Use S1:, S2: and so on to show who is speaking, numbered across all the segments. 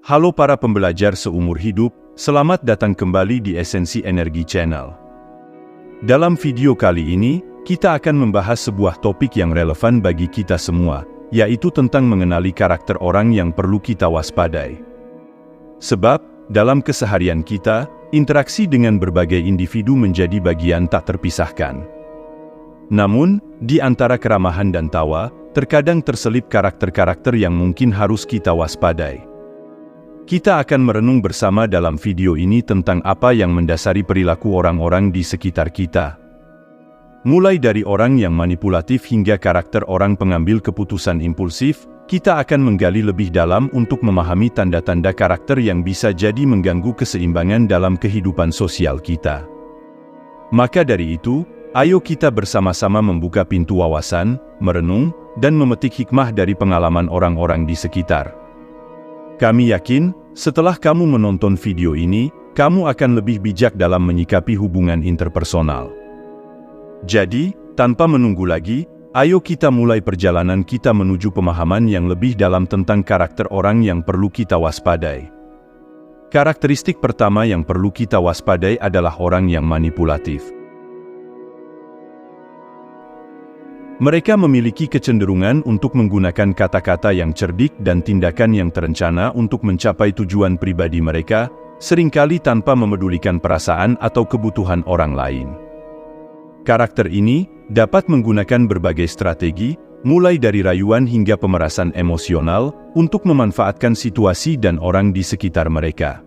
S1: Halo para pembelajar seumur hidup, selamat datang kembali di Esensi Energi Channel. Dalam video kali ini, kita akan membahas sebuah topik yang relevan bagi kita semua, yaitu tentang mengenali karakter orang yang perlu kita waspadai. Sebab, dalam keseharian kita, interaksi dengan berbagai individu menjadi bagian tak terpisahkan. Namun, di antara keramahan dan tawa, terkadang terselip karakter-karakter yang mungkin harus kita waspadai. Kita akan merenung bersama dalam video ini tentang apa yang mendasari perilaku orang-orang di sekitar kita. Mulai dari orang yang manipulatif hingga karakter orang pengambil keputusan impulsif, kita akan menggali lebih dalam untuk memahami tanda-tanda karakter yang bisa jadi mengganggu keseimbangan dalam kehidupan sosial kita. Maka dari itu, ayo kita bersama-sama membuka pintu wawasan, merenung, dan memetik hikmah dari pengalaman orang-orang di sekitar. Kami yakin, setelah kamu menonton video ini, kamu akan lebih bijak dalam menyikapi hubungan interpersonal. Jadi, tanpa menunggu lagi, ayo kita mulai perjalanan kita menuju pemahaman yang lebih dalam tentang karakter orang yang perlu kita waspadai. Karakteristik pertama yang perlu kita waspadai adalah orang yang manipulatif. Mereka memiliki kecenderungan untuk menggunakan kata-kata yang cerdik dan tindakan yang terencana untuk mencapai tujuan pribadi mereka, seringkali tanpa memedulikan perasaan atau kebutuhan orang lain. Karakter ini dapat menggunakan berbagai strategi, mulai dari rayuan hingga pemerasan emosional, untuk memanfaatkan situasi dan orang di sekitar mereka.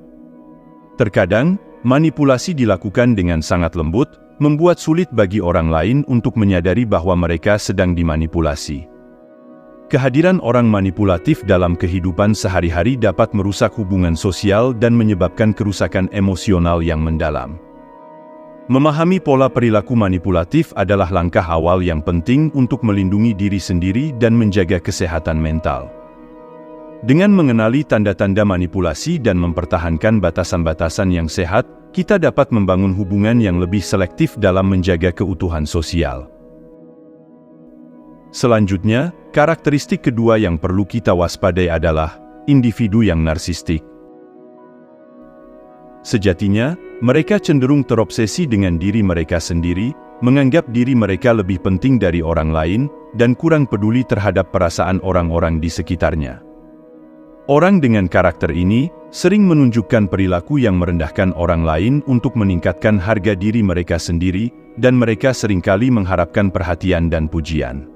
S1: Terkadang, manipulasi dilakukan dengan sangat lembut, membuat sulit bagi orang lain untuk menyadari bahwa mereka sedang dimanipulasi. Kehadiran orang manipulatif dalam kehidupan sehari-hari dapat merusak hubungan sosial dan menyebabkan kerusakan emosional yang mendalam. Memahami pola perilaku manipulatif adalah langkah awal yang penting untuk melindungi diri sendiri dan menjaga kesehatan mental. Dengan mengenali tanda-tanda manipulasi dan mempertahankan batasan-batasan yang sehat, kita dapat membangun hubungan yang lebih selektif dalam menjaga keutuhan sosial. Selanjutnya, karakteristik kedua yang perlu kita waspadai adalah individu yang narsistik. Sejatinya, mereka cenderung terobsesi dengan diri mereka sendiri, menganggap diri mereka lebih penting dari orang lain, dan kurang peduli terhadap perasaan orang-orang di sekitarnya. Orang dengan karakter ini sering menunjukkan perilaku yang merendahkan orang lain untuk meningkatkan harga diri mereka sendiri, dan mereka seringkali mengharapkan perhatian dan pujian.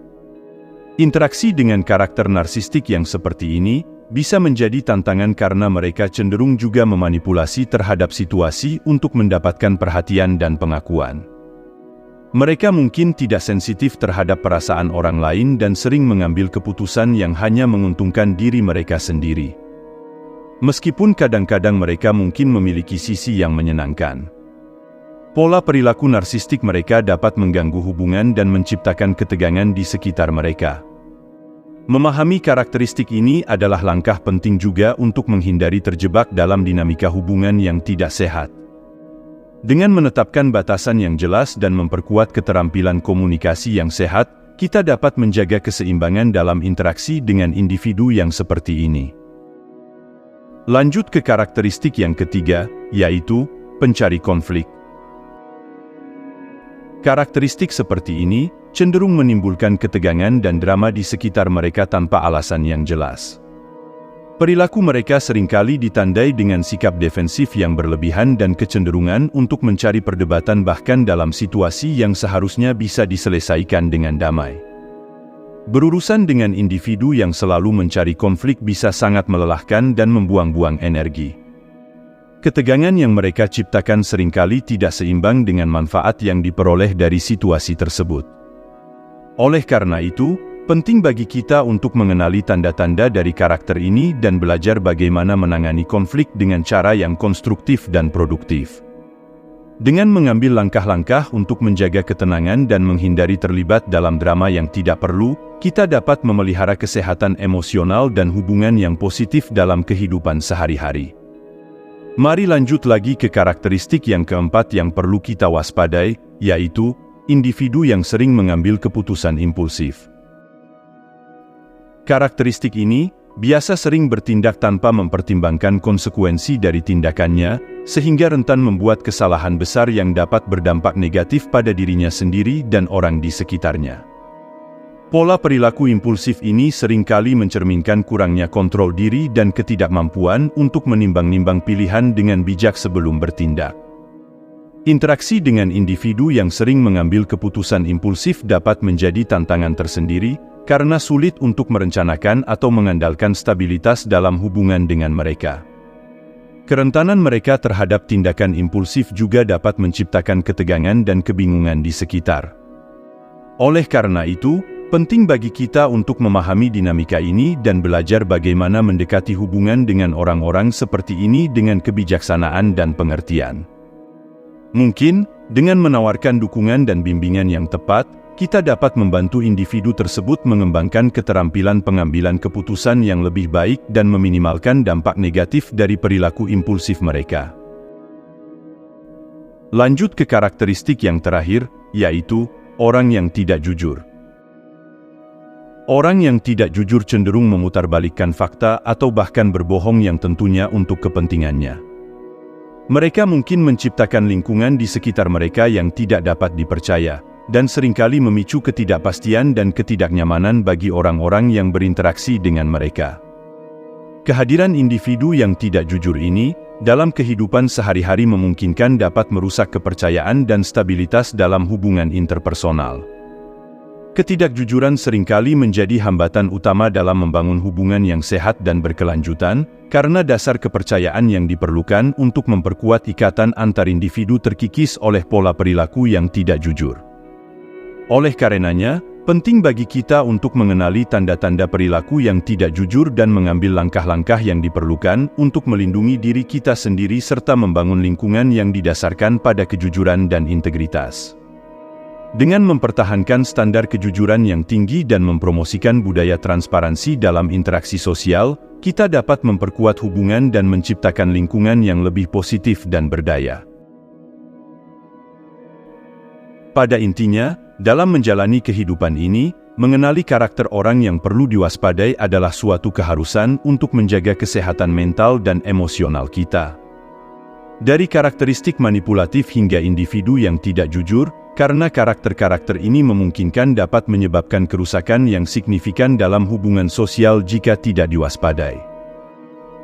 S1: Interaksi dengan karakter narsistik yang seperti ini bisa menjadi tantangan karena mereka cenderung juga memanipulasi terhadap situasi untuk mendapatkan perhatian dan pengakuan. Mereka mungkin tidak sensitif terhadap perasaan orang lain dan sering mengambil keputusan yang hanya menguntungkan diri mereka sendiri. Meskipun kadang-kadang mereka mungkin memiliki sisi yang menyenangkan. Pola perilaku narsistik mereka dapat mengganggu hubungan dan menciptakan ketegangan di sekitar mereka. Memahami karakteristik ini adalah langkah penting juga untuk menghindari terjebak dalam dinamika hubungan yang tidak sehat. Dengan menetapkan batasan yang jelas dan memperkuat keterampilan komunikasi yang sehat, kita dapat menjaga keseimbangan dalam interaksi dengan individu yang seperti ini. Lanjut ke karakteristik yang ketiga, yaitu pencari konflik. Karakteristik seperti ini cenderung menimbulkan ketegangan dan drama di sekitar mereka tanpa alasan yang jelas. Perilaku mereka seringkali ditandai dengan sikap defensif yang berlebihan dan kecenderungan untuk mencari perdebatan bahkan dalam situasi yang seharusnya bisa diselesaikan dengan damai. Berurusan dengan individu yang selalu mencari konflik bisa sangat melelahkan dan membuang-buang energi. Ketegangan yang mereka ciptakan seringkali tidak seimbang dengan manfaat yang diperoleh dari situasi tersebut. Oleh karena itu, penting bagi kita untuk mengenali tanda-tanda dari karakter ini dan belajar bagaimana menangani konflik dengan cara yang konstruktif dan produktif. Dengan mengambil langkah-langkah untuk menjaga ketenangan dan menghindari terlibat dalam drama yang tidak perlu, kita dapat memelihara kesehatan emosional dan hubungan yang positif dalam kehidupan sehari-hari. Mari lanjut lagi ke karakteristik yang keempat yang perlu kita waspadai, yaitu individu yang sering mengambil keputusan impulsif. Karakteristik ini biasa sering bertindak tanpa mempertimbangkan konsekuensi dari tindakannya, sehingga rentan membuat kesalahan besar yang dapat berdampak negatif pada dirinya sendiri dan orang di sekitarnya. Pola perilaku impulsif ini seringkali mencerminkan kurangnya kontrol diri dan ketidakmampuan untuk menimbang-nimbang pilihan dengan bijak sebelum bertindak. Interaksi dengan individu yang sering mengambil keputusan impulsif dapat menjadi tantangan tersendiri, karena sulit untuk merencanakan atau mengandalkan stabilitas dalam hubungan dengan mereka. Kerentanan mereka terhadap tindakan impulsif juga dapat menciptakan ketegangan dan kebingungan di sekitar. Oleh karena itu, penting bagi kita untuk memahami dinamika ini dan belajar bagaimana mendekati hubungan dengan orang-orang seperti ini dengan kebijaksanaan dan pengertian. Mungkin, dengan menawarkan dukungan dan bimbingan yang tepat, kita dapat membantu individu tersebut mengembangkan keterampilan pengambilan keputusan yang lebih baik dan meminimalkan dampak negatif dari perilaku impulsif mereka. Lanjut ke karakteristik yang terakhir, yaitu orang yang tidak jujur. Orang yang tidak jujur cenderung memutarbalikkan fakta atau bahkan berbohong yang tentunya untuk kepentingannya. Mereka mungkin menciptakan lingkungan di sekitar mereka yang tidak dapat dipercaya, dan seringkali memicu ketidakpastian dan ketidaknyamanan bagi orang-orang yang berinteraksi dengan mereka. Kehadiran individu yang tidak jujur ini, dalam kehidupan sehari-hari memungkinkan dapat merusak kepercayaan dan stabilitas dalam hubungan interpersonal. Ketidakjujuran seringkali menjadi hambatan utama dalam membangun hubungan yang sehat dan berkelanjutan, karena dasar kepercayaan yang diperlukan untuk memperkuat ikatan antar individu terkikis oleh pola perilaku yang tidak jujur. Oleh karenanya, penting bagi kita untuk mengenali tanda-tanda perilaku yang tidak jujur dan mengambil langkah-langkah yang diperlukan untuk melindungi diri kita sendiri serta membangun lingkungan yang didasarkan pada kejujuran dan integritas. Dengan mempertahankan standar kejujuran yang tinggi dan mempromosikan budaya transparansi dalam interaksi sosial, kita dapat memperkuat hubungan dan menciptakan lingkungan yang lebih positif dan berdaya. Pada intinya, dalam menjalani kehidupan ini, mengenali karakter orang yang perlu diwaspadai adalah suatu keharusan untuk menjaga kesehatan mental dan emosional kita. Dari karakteristik manipulatif hingga individu yang tidak jujur, karena karakter-karakter ini memungkinkan dapat menyebabkan kerusakan yang signifikan dalam hubungan sosial jika tidak diwaspadai.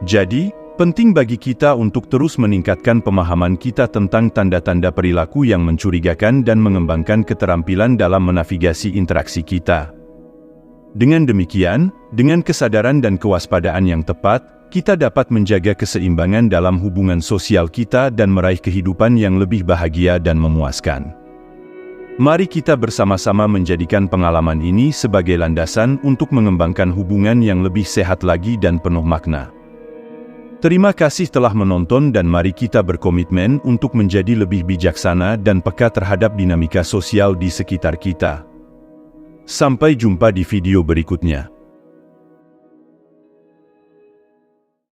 S1: Jadi, penting bagi kita untuk terus meningkatkan pemahaman kita tentang tanda-tanda perilaku yang mencurigakan dan mengembangkan keterampilan dalam menavigasi interaksi kita. Dengan demikian, dengan kesadaran dan kewaspadaan yang tepat, kita dapat menjaga keseimbangan dalam hubungan sosial kita dan meraih kehidupan yang lebih bahagia dan memuaskan. Mari kita bersama-sama menjadikan pengalaman ini sebagai landasan untuk mengembangkan hubungan yang lebih sehat lagi dan penuh makna. Terima kasih telah menonton dan mari kita berkomitmen untuk menjadi lebih bijaksana dan peka terhadap dinamika sosial di sekitar kita. Sampai jumpa di video berikutnya.